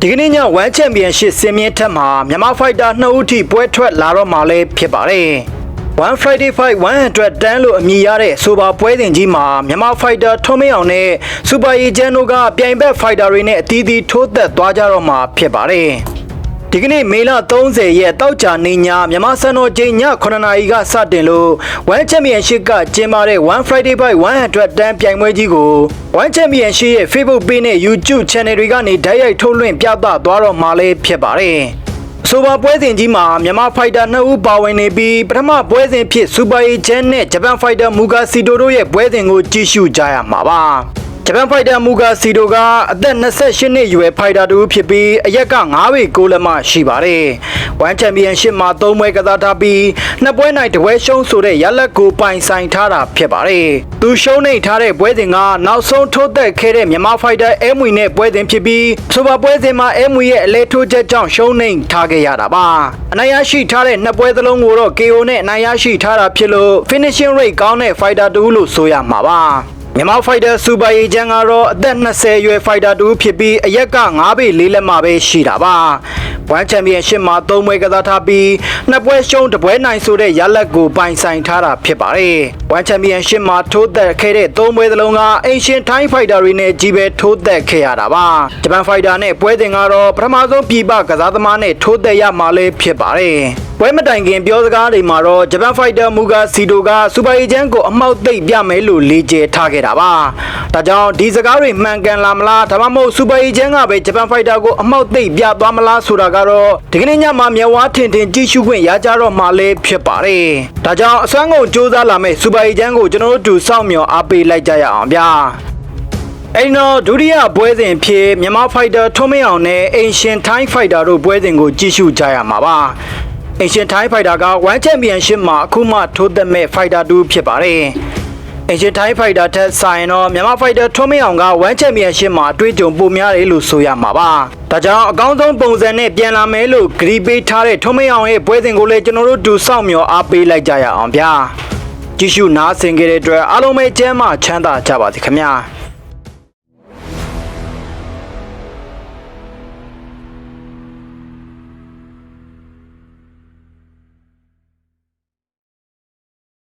ဒီကနေ့ည1ချန်ပီယံရှစ်စင်မြင့်ထက်မှာမြန်မာဖိုက်တာ2ဦးထိပွဲထွက်လာတော့မှလည်းဖြစ်ပါတယ်1 Friday Fight 100 တန်းလို့အမည်ရတဲ့ဆိုပါပွဲစဉ်ကြီးမှာမြန်မာဖိုက်တာထွန်းမင်းအောင်နဲ့စူပါရီဂျန်တို့ကပြိုင်ဘက်ဖိုက်တာတွေနဲ့အသီးသီးထိုးသက်သွားကြတော့မှဖြစ်ပါတယ်ဒီကနေ့မေလ30ရက်တောက်ကြနေညမြန်မာစံတော်ချိန်ည9နာရီကစတင်လို့1ချန်ပီယံရှစ်ကကျင်းပတဲ့1 Friday Fight 100 တန်းပြိုင်ပွဲကြီးကို1ချန်ပီယံရှစ်ရဲ့ Facebook Page နဲ့ YouTube Channel တွေကနေဓာတ်ရိုက်ထုတ်လွှင့်ပြသသွားတော့မှလည်းဖြစ်ပါတယ်ဆိုပါပွဲစဉ်ကြီးမှာမြန်မာဖိုက်တာ2ဦးပါဝင်နေပြီးပထမပွဲစဉ်ဖြစ်စူပါရီဂျန်နဲ့ဂျပန်ဖိုက်တာမူဂါစီတိုတို့ရဲ့ပွဲစဉ်ကိုကြည့်ရှုကြရမှာပါဂျပန်ဖိုက်တာမူဂါစီတိုကအသက်28နှစ်အရွယ်ဖိုက်တာတူဖြစ်ပြီးအရက်က9ပေ6လက်မရှိပါတယ်1ချန်ပီယံရှစ်မှာ3ပွဲကစားထားပြီး2ပွဲနိုင်1ပွဲရှုံးဆိုတဲ့ရလက်ကိုပိုင်ဆိုင်ထားတာဖြစ်ပါတယ်သူရှုံးနေထားတဲ့ပွဲစဉ်ကနောက်ဆုံးထိုးသက်ခဲ့တဲ့မြန်မာဖိုက်တာအဲမွီနဲ့ပွဲစဉ်ဖြစ်ပြီးဆိုပါပွဲစဉ်မှာအဲမွီရဲ့အလဲထိုးချက်ကြောင့်ရှုံးနေထားခဲ့ရတာပါအနိုင်ရရှိထားတဲ့2ပွဲသလုံးကိုတော့ KO နဲ့အနိုင်ရရှိထားတာဖြစ်လို့ finishing rate ကောင်းတဲ့ဖိုက်တာတူလို့ဆိုရမှာပါမြန်မာဖိုက်တာစူပါရီဂျန်ကတော့အသက်20အရွယ်ဖိုက်တာတူဖြစ်ပြီးအရက်က9ပေ4လက်မှပဲရှိတာပါ1ချန်ပီယံရှစ်မှာ3ပွဲကစားထားပြီး2ပွဲရှုံး1ပွဲနိုင်ဆိုတဲ့ရလက်ကိုပိုင်ဆိုင်ထားတာဖြစ်ပါတယ်1ချန်ပီယံရှစ်မှာထိုးသက်ခဲ့တဲ့3ပွဲသလုံးကအင်ရှင်ထိုင်းဖိုက်တာတွေနဲ့ကြီးပဲထိုးသက်ခဲ့ရတာပါဂျပန်ဖိုက်တာနဲ့ပွဲစဉ်ကတော့ပထမဆုံးပြည်ပကစားသမားနဲ့ထိုးသက်ရမှာလည်းဖြစ်ပါတယ်ပွဲမတိုင်ခင်ပြောစကားတွေမှာတော့ဂျပန်ဖိုက်တာမူဂါစီတိုကစူပါရီဂျန်ကိုအမှောက်သိပ်ပြမယ်လို့လေ့ကျင့်ထားခဲ့တာပါဒါကြောင့်ဒီစကားတွေမှန်ကန်လာမလားဒါမှမဟုတ်စူပါရီဂျန်ကပဲဂျပန်ဖိုက်တာကိုအမှောက်သိပ်ပြသွားမလားဆိုတာကတော့ဒီကနေ့ညမှာမျက်ဝါးထင်ထင်ကြည့်ရှုခွင့်ရကြတော့မှလည်းဖြစ်ပါတယ်ဒါကြောင့်အစွမ်းကုန်စူးစမ်းလာမယ့်စူပါရီဂျန်ကိုကျွန်တော်တို့တူစောင့်မျှော်အားပေးလိုက်ကြရအောင်ဗျာအဲ့တော့ဒုတိယပွဲစဉ်ဖြစ်မြန်မာဖိုက်တာထွန်းမင်းအောင်နဲ့အင်ရှင်ထိုင်းဖိုက်တာတို့ပွဲစဉ်ကိုကြည့်ရှုကြရမှာပါအင်ရှင်ထိုင်းဖိုက်တာက1ချန်ပီယံရှစ်မှာအခုမှထိုးသက်မဲ့ဖိုက်တာ2ဖြစ်ပါတယ်အင်ရှင်ထိုင်းဖိုက်တာထက်ဆိုင်တော့မြန်မာဖိုက်တာထွန်းမင်းအောင်က1ချန်ပီယံရှစ်မှာအတွေ့အကြုံပိုများတယ်လို့ဆိုရမှာပါဒါကြောင့်အကောင်းဆုံးပုံစံနဲ့ပြန်လာမယ်လို့ဂရီပေးထားတဲ့ထွန်းမင်းအောင်ရဲ့ပွဲစဉ်ကိုလည်းကျွန်တော်တို့တူစောင့်မျှော်အားပေးလိုက်ကြရအောင်ဗျာကြည့်ရှုနားဆင်ကြတဲ့အတွက်အားလုံးပဲကျမ်းမာချမ်းသာကြပါစေခင်ဗျာ